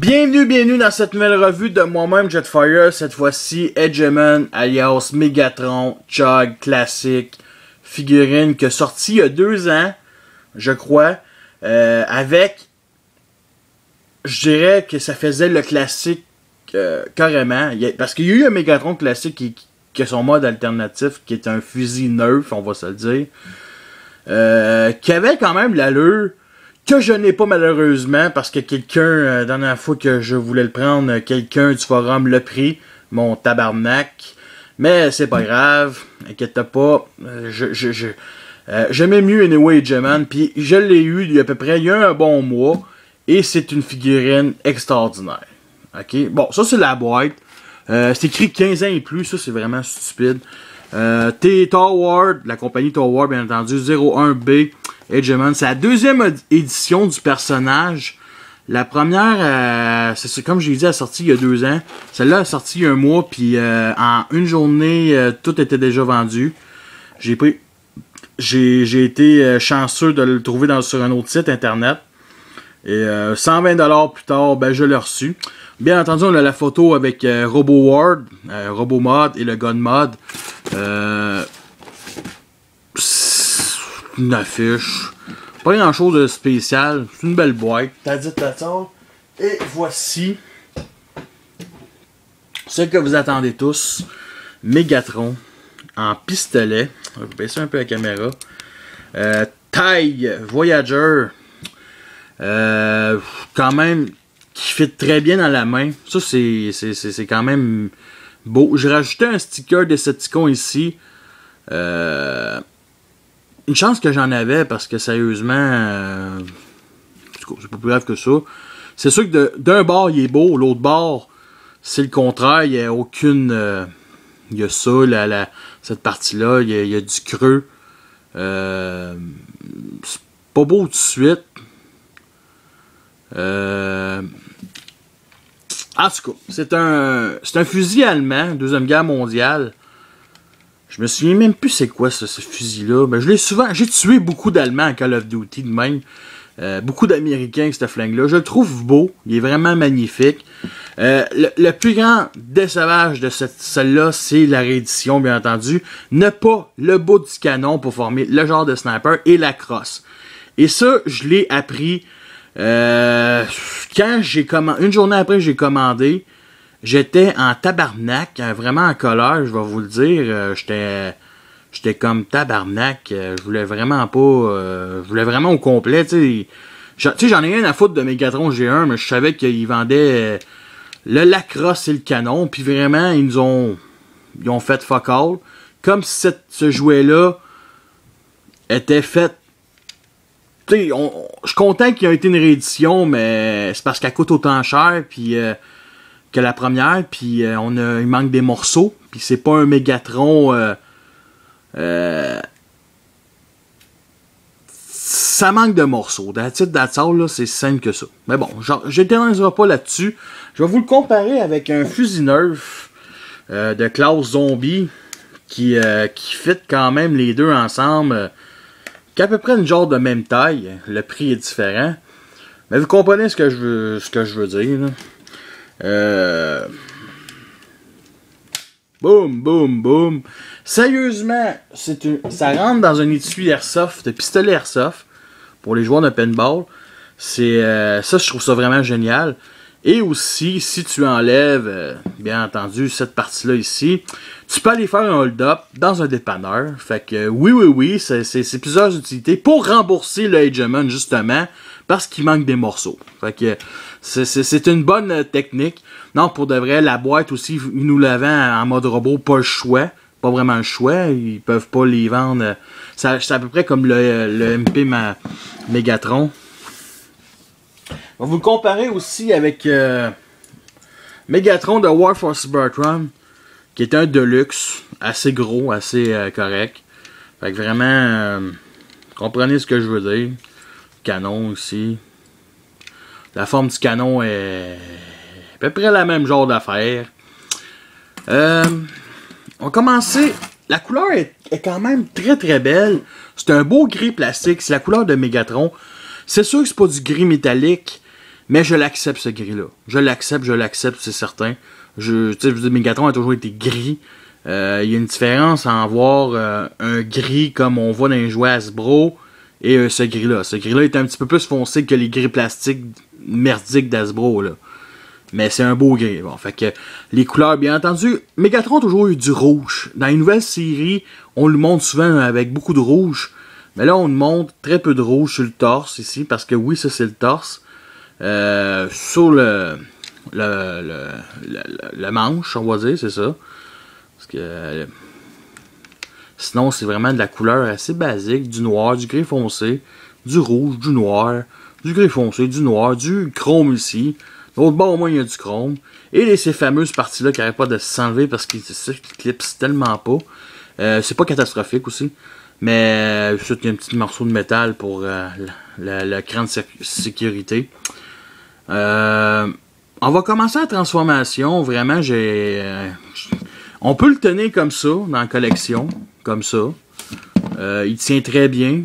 Bienvenue dans cette nouvelle revue de moi-même Jetfire. Cette fois-ci, Edgemon alias Megatron, Chug, classique, figurine qui a sorti il y a 2 ans, je crois, avec, je dirais que ça faisait le classique carrément, parce qu'il y a eu un Megatron classique qui a son mode alternatif, qui est un fusil neuf, on va se le dire, qui avait quand même l'allure que je n'ai pas malheureusement, parce que quelqu'un, la dernière fois que je voulais le prendre, quelqu'un du forum l'a pris, mon tabarnak. Mais c'est pas grave, inquiète pas, j'aimais mieux Anyway Edgemon, puis je l'ai eu il y a à peu près, il y a un bon mois, et c'est une figurine extraordinaire. Ok, bon, ça c'est la boîte, c'est écrit 15 ans et plus, ça c'est vraiment stupide. Toward, la compagnie Toward, bien entendu, 01B, Edgemon. C'est la 2e édition du personnage. La première, c'est comme je l'ai dit, elle a sorti il y a 2 ans. Celle-là a sorti il y a un mois, puis en une journée, tout était déjà vendu. J'ai été chanceux de le trouver sur un autre site internet. Et 120$ plus tard, ben je l'ai reçu. Bien entendu, on a la photo avec RoboWard, RoboMod et le Gunmod. Une affiche. Pas grand chose de spécial. C'est une belle boîte. T'as dit ta tort. Et voici ce que vous attendez tous. Megatron en pistolet. Je vais baisser un peu la caméra. Taille Voyager. Quand même qui fit très bien dans la main. Ça c'est quand même beau. J'ai rajouté un sticker Decepticon ici. Une chance que j'en avais parce que sérieusement c'est pas plus grave que ça. C'est sûr que d'un bord il est beau, l'autre bord c'est le contraire. Il n'y a aucune il y a ça, cette partie là, il y a du creux. C'est pas beau tout de suite. En tout cas, c'est un fusil allemand, 2e guerre mondiale. Je me souviens même plus c'est quoi ce fusil-là. Ben, j'ai tué beaucoup d'Allemands en Call of Duty de même. Beaucoup d'Américains avec ce flingue-là. Je le trouve beau. Il est vraiment magnifique. Le plus grand décevage de celle-là, c'est la réédition, bien entendu. Ne pas le bout du canon pour former le genre de sniper et la crosse. Et ça, je l'ai appris quand j'ai commandé. Une journée après, j'ai commandé. J'étais en tabarnak, vraiment en colère, je vais vous le dire. J'étais comme tabarnak. Je voulais vraiment pas. Je voulais vraiment au complet. Tu sais, j'en ai rien à foutre de Megatron G1, mais je savais qu'ils vendaient le lacrosse et le canon. Puis vraiment, ils ont fait fuck all. Comme si ce jouet-là était fait. Tu sais, je suis content qu'il y ait été une réédition, mais c'est parce qu'elle coûte autant cher. Puis. Que la première, puis il manque des morceaux, puis c'est pas un Megatron, ça manque de morceaux. That's all, là, c'est simple que ça. Mais bon, je n'éterniserai pas là-dessus. Je vais vous le comparer avec un fusil neuf de classe zombie qui fit quand même les deux ensemble, qui a à peu près une genre de même taille. Le prix est différent. Mais vous comprenez ce que je veux dire, là. Boum, boum, boum. Sérieusement, ça rentre dans un étui airsoft, de pistolet airsoft, pour les joueurs de paintball. Ça, je trouve ça vraiment génial. Et aussi, si tu enlèves, bien entendu, cette partie-là ici, tu peux aller faire un hold-up dans un dépanneur. Fait que, oui, c'est plusieurs utilités pour rembourser le Edgemon, justement, parce qu'il manque des morceaux. Fait que, c'est une bonne technique. Non, pour de vrai, la boîte aussi, ils nous la vendent en mode robot, pas le choix. Pas vraiment le choix. Ils peuvent pas les vendre. C'est à peu près comme le MP Megatron. On va vous le comparer aussi avec Megatron de War for Cybertron, qui est un Deluxe, assez gros, assez correct. Fait que vraiment, comprenez ce que je veux dire. Canon aussi. La forme du canon est à peu près la même genre d'affaire. On va commencer. La couleur est quand même très très belle. C'est un beau gris plastique. C'est la couleur de Megatron. C'est sûr que c'est pas du gris métallique. Mais je l'accepte, ce gris-là. Je l'accepte, c'est certain. Tu sais, je veux dire, Megatron a toujours été gris. Il y a une différence à en voir un gris comme on voit dans les jouets Hasbro et ce gris-là. Ce gris-là est un petit peu plus foncé que les gris plastiques merdiques d'Hasbro, là. Mais c'est un beau gris. Bon, fait que les couleurs, bien entendu, Megatron a toujours eu du rouge. Dans les nouvelles séries, on le montre souvent avec beaucoup de rouge. Mais là, on le montre très peu de rouge sur le torse ici, parce que oui, ça c'est le torse. Sur le manche, on va dire, c'est ça. Parce que sinon, c'est vraiment de la couleur assez basique, du noir, du gris foncé, du rouge, du noir, du gris foncé, du noir, du chrome ici. L'autre bord, au moins, il y a du chrome. Et ces fameuses parties-là qui n'arrêtent pas de s'enlever parce qu'ils clipsent tellement pas. C'est pas catastrophique aussi. Mais il y a un petit morceau de métal pour le cran de sécurité. On va commencer la transformation. Vraiment, on peut le tenir comme ça, dans la collection. Comme ça. Il tient très bien.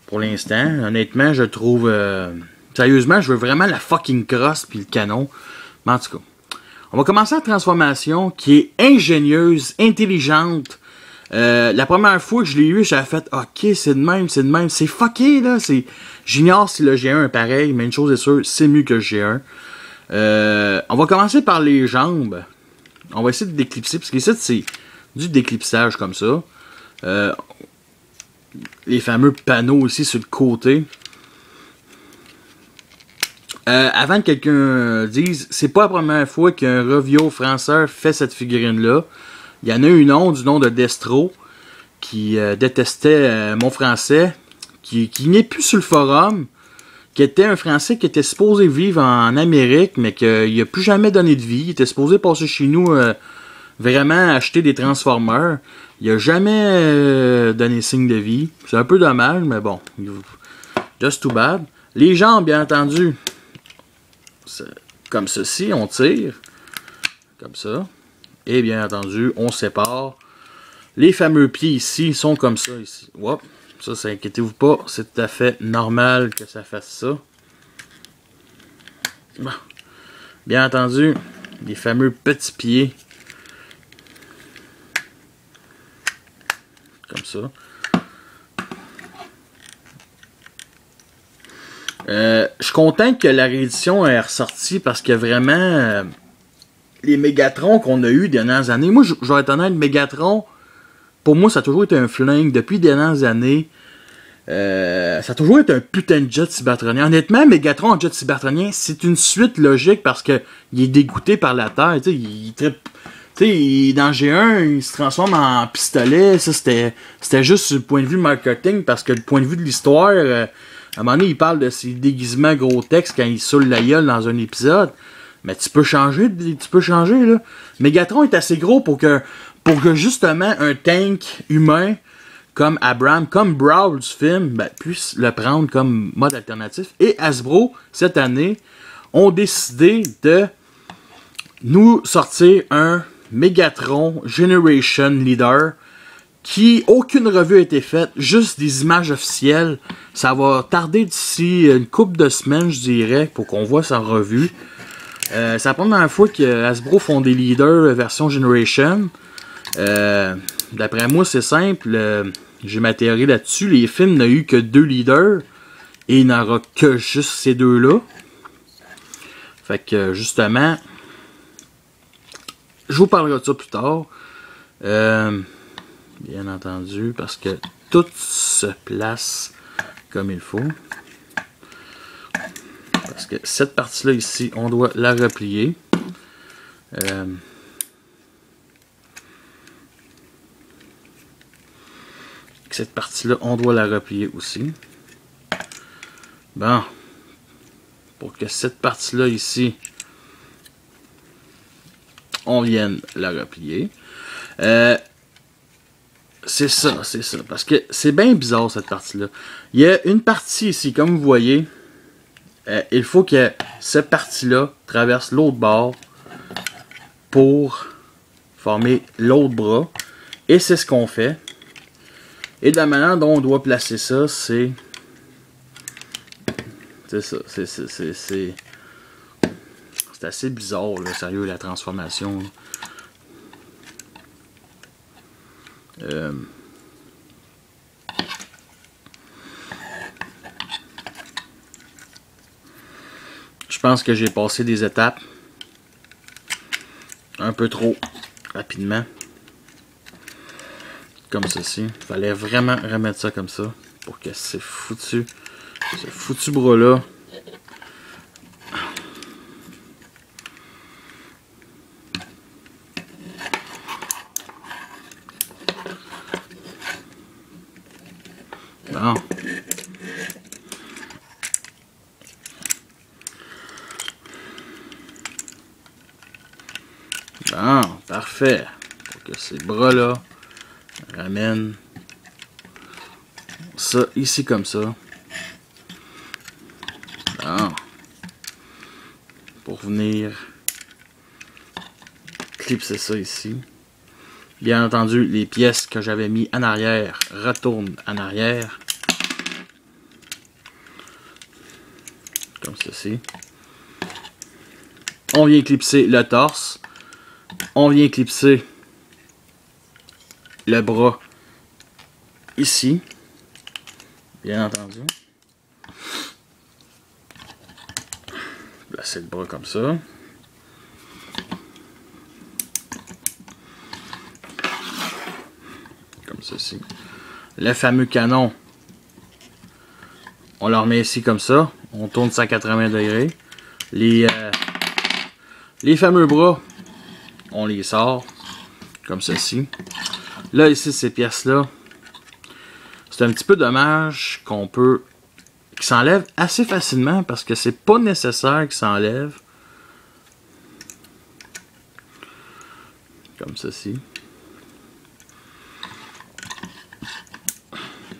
Pour l'instant. Honnêtement, je trouve... Sérieusement, je veux vraiment la fucking crosse puis le canon. Mais en tout cas, on va commencer la transformation qui est ingénieuse, intelligente. La première fois que je l'ai eu, j'avais fait ok, c'est de même. C'est fucké là. J'ignore si le G1 est pareil, mais une chose est sûre, c'est mieux que le G1. On va commencer par les jambes. On va essayer de déclipser, parce que ici, c'est du déclipsage comme ça. Les fameux panneaux ici sur le côté. Avant que quelqu'un dise, c'est pas la première fois qu'un review français fait cette figurine-là. Il y en a une autre, du nom de Destro, qui détestait mon français, qui n'est plus sur le forum, qui était un français qui était supposé vivre en Amérique, mais qu'il n'a plus jamais donné de vie. Il était supposé passer chez nous, vraiment acheter des Transformers. Il n'a jamais donné signe de vie. C'est un peu dommage, mais bon. Just too bad. Les jambes, bien entendu. Comme ceci, on tire. Comme ça. Et bien entendu, on sépare. Les fameux pieds ici sont comme ça. Ici. Hop. Ça, inquiétez-vous pas. C'est tout à fait normal que ça fasse ça. Bon. Bien entendu, les fameux petits pieds. Comme ça. Je suis content que la réédition est ressortie parce que vraiment, les Mégatrons qu'on a eu des dernières années, moi je vais être honnête, le Mégatron, pour moi ça a toujours été un flingue depuis des dernières années. Ça a toujours été un putain de jet cybertronien. Honnêtement, Mégatron en jet cybertronien, c'est une suite logique parce que il est dégoûté par la Terre. Dans G1, il se transforme en pistolet. Ça, c'était juste sur le point de vue marketing parce que le point de vue de l'histoire. À un moment donné, il parle de ses déguisements gros textes quand il saoule la gueule dans un épisode. Mais tu peux changer, là. Megatron est assez gros pour que justement un tank humain comme Abraham, comme Brawl du film, puisse le prendre comme mode alternatif. Et Hasbro, cette année, ont décidé de nous sortir un Megatron Generation Leader qui, aucune revue a été faite, juste des images officielles. Ça va tarder d'ici une couple de semaines, je dirais, pour qu'on voit sa revue. C'est la première fois que Hasbro font des leaders version Generation. D'après moi, c'est simple. J'ai ma théorie là-dessus. Les films n'ont eu que 2 leaders. Et il n'y en aura que juste ces 2-là. Fait que, justement, je vous parlerai de ça plus tard. Bien entendu, parce que tout se place comme il faut. Parce que cette partie-là ici, on doit la replier. Cette partie-là, on doit la replier aussi. Bon. Pour que cette partie-là ici, on vienne la replier. C'est ça. Parce que c'est bien bizarre cette partie-là. Il y a une partie ici, comme vous voyez. Il faut que cette partie-là traverse l'autre bord pour former l'autre bras. Et c'est ce qu'on fait. Et de la manière dont on doit placer ça, c'est C'est ça. C'est assez bizarre, là, sérieux, la transformation. Je pense que j'ai passé des étapes un peu trop rapidement. Comme ceci. Il fallait vraiment remettre ça comme ça pour que ce foutu bras là bon. Bon, parfait. Pour que ces bras là ramènent ça ici comme ça. Bon. Pour venir clipser ça ici. Bien entendu, les pièces que j'avais mis en arrière retournent en arrière. Comme ceci. On vient clipser le torse. On vient clipser le bras ici. Bien entendu. Placer le bras comme ça. Comme ceci. Le fameux canon. On le remet ici comme ça. On tourne 180 degrés. Les fameux bras, on les sort comme ceci. Là, ici, ces pièces-là, c'est un petit peu dommage qu'ils s'enlèvent assez facilement parce que c'est pas nécessaire qu'ils s'enlèvent. Comme ceci.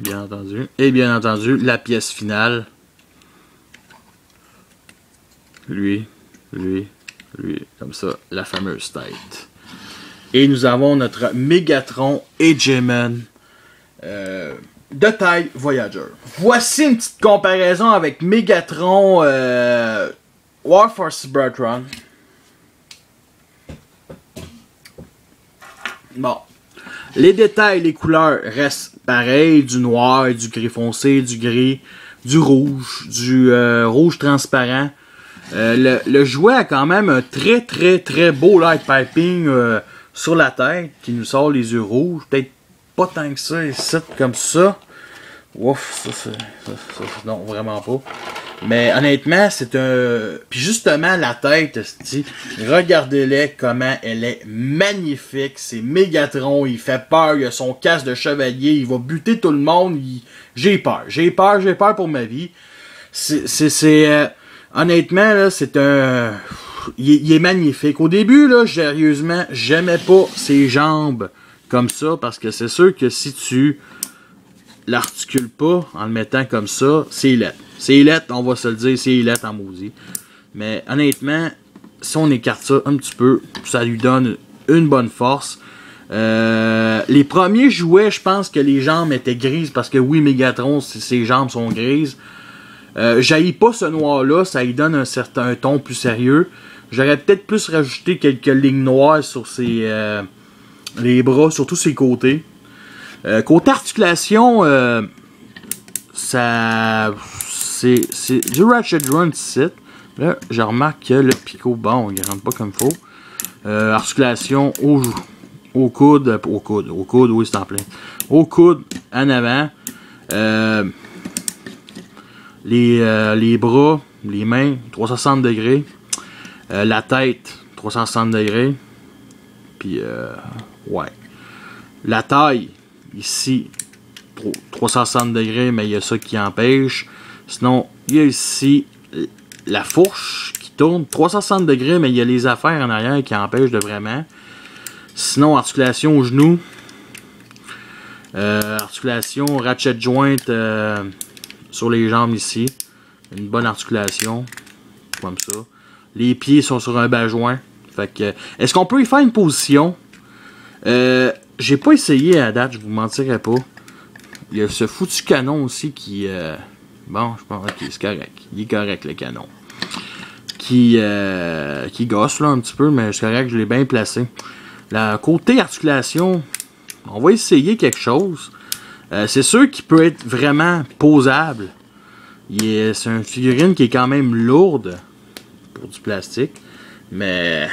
Bien entendu. Et bien entendu, la pièce finale. Lui, comme ça, la fameuse tête. Et nous avons notre Megatron Hegemon de taille Voyager. Voici une petite comparaison avec Megatron Warforce Cybertron. Bon. Les détails, les couleurs restent pareils, du noir, du gris foncé, du gris, du rouge rouge transparent. Le jouet a quand même un très beau light piping sur la tête qui nous sort les yeux rouges. Peut-être pas tant que ça, ici, comme ça. Ouf, ça, non, vraiment pas. Mais honnêtement, c'est un... Puis justement, la tête, regardez-les comment elle est magnifique. C'est Megatron, il fait peur, il a son casque de chevalier, il va buter tout le monde. J'ai peur pour ma vie. Honnêtement, là, c'est un... Il est magnifique. Au début, là, sérieusement, j'aimais pas ses jambes comme ça, parce que c'est sûr que si tu l'articules pas en le mettant comme ça, c'est laid. C'est laid, on va se le dire, c'est laid en maudit. Mais honnêtement, si on écarte ça un petit peu, ça lui donne une bonne force. Les premiers jouets, je pense que les jambes étaient grises, parce que oui, Megatron, ses jambes sont grises. J'haïs pas ce noir-là, ça lui donne un certain ton plus sérieux. J'aurais peut-être plus rajouté quelques lignes noires sur les bras, surtout ses côtés. Côté articulation, c'est du Ratchet Run ici. Là, je remarque que le picot, bon, il rentre pas comme il faut. Articulation au coude, oui, c'est en plein. Au coude, en avant. Les bras, les mains, 360 degrés. La tête, 360 degrés. Puis, ouais. La taille, ici, 360 degrés, mais il y a ça qui empêche. Sinon, il y a ici la fourche qui tourne 360 degrés, mais il y a les affaires en arrière qui empêchent de vraiment. Sinon, articulation au genou. Articulation, ratchet joint sur les jambes ici. Une bonne articulation. Comme ça. Les pieds sont sur un bas-joint. Fait que, est-ce qu'on peut y faire une position? J'ai pas essayé à date, je vous mentirai pas. Il y a ce foutu canon aussi qui Bon, je pense, ok, c'est correct. Il est correct, le canon. Qui gosse, là, un petit peu, mais c'est correct, je l'ai bien placé. La côté articulation, on va essayer quelque chose. C'est sûr qu'il peut être vraiment posable. C'est une figurine qui est quand même lourde pour du plastique. Mais...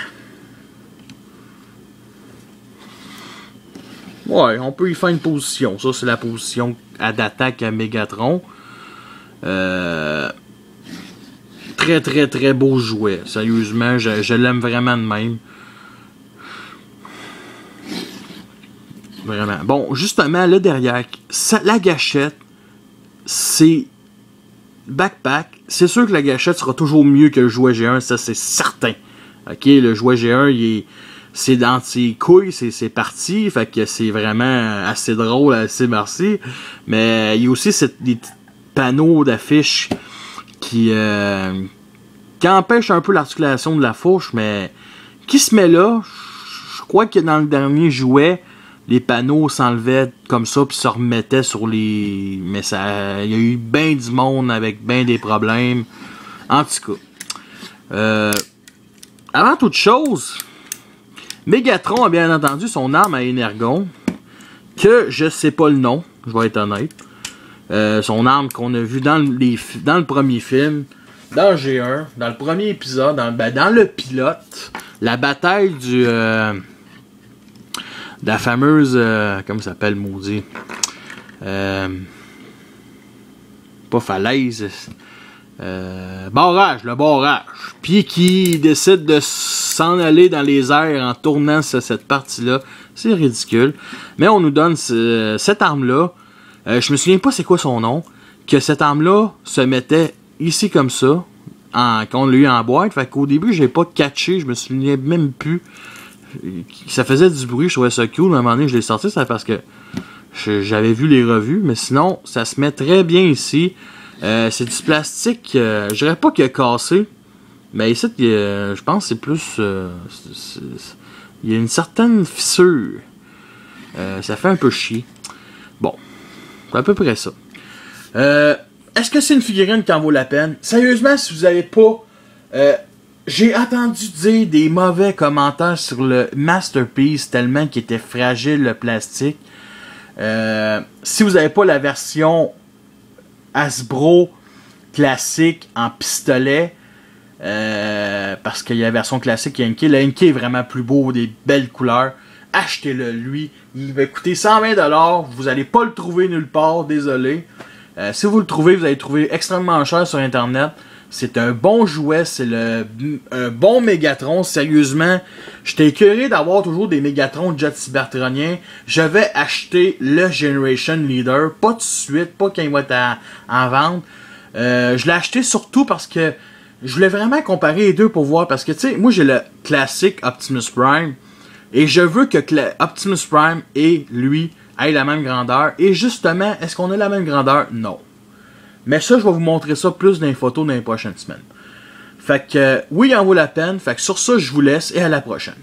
ouais, on peut y faire une position. Ça, c'est la position d'attaque à Megatron. Très, très, très beau jouet. Sérieusement, je l'aime vraiment de même. Vraiment. Bon, justement, là derrière, la gâchette, c'est backpack. C'est sûr que la gâchette sera toujours mieux que le jouet G1, ça c'est certain. Ok, le jouet G1, c'est dans ses couilles, c'est parti, fait que c'est vraiment assez drôle, assez merci. Mais il y a aussi des petits panneaux d'affiches qui empêchent un peu l'articulation de la fourche, mais qui se met là. Je crois que dans le dernier jouet, les panneaux s'enlevaient comme ça puis se remettaient sur les... mais ça, il y a eu bien du monde avec bien des problèmes. En tout cas. Avant toute chose, Megatron a bien entendu son arme à Énergon, que je sais pas le nom, je vais être honnête. Son arme qu'on a vu dans le premier film, dans le G1, dans le premier épisode, dans le pilote, la bataille de la fameuse... comment ça s'appelle, maudit? Pas falaise. Barrage, le barrage. Puis qui décide de s'en aller dans les airs en tournant cette partie-là. C'est ridicule. Mais on nous donne cette arme-là. Je me souviens pas c'est quoi son nom. Que cette arme-là se mettait ici comme ça. Qu'on l'a eu en boîte. Fait qu'au début, j'ai pas catché. Je me souviens même plus. Ça faisait du bruit, je trouvais ça cool. À un moment donné, je l'ai sorti, c'est parce que j'avais vu les revues. Mais sinon, ça se met très bien ici. C'est du plastique, je dirais pas qu'il a cassé. Mais ici, je pense que c'est plus... il y a une certaine fissure. Ça fait un peu chier. Bon, c'est à peu près ça. Est-ce que c'est une figurine qui en vaut la peine? Sérieusement, si vous avez pas... j'ai entendu dire des mauvais commentaires sur le Masterpiece tellement qu'il était fragile le plastique. Si vous n'avez pas la version Hasbro classique en pistolet, parce qu'il y a la version classique Yankee, le Yankee est vraiment plus beau, des belles couleurs. Achetez-le lui, il va coûter 120$, vous n'allez pas le trouver nulle part, désolé. Si vous le trouvez, vous allez le trouver extrêmement cher sur internet. C'est un bon jouet, c'est un bon Megatron. Sérieusement, j'étais écœuré d'avoir toujours des Megatron Jet Cybertroniens. Je vais acheter le Generation Leader, pas tout de suite, pas quand il va être en vente. Je l'ai acheté surtout parce que je voulais vraiment comparer les deux pour voir. Parce que, tu sais, moi j'ai le classique Optimus Prime. Et je veux que Optimus Prime et lui aient la même grandeur. Et justement, est-ce qu'on a la même grandeur? Non. Mais ça, je vais vous montrer ça plus dans les photos dans les prochaines semaines. Fait que, oui, il en vaut la peine. Fait que sur ça, je vous laisse et à la prochaine.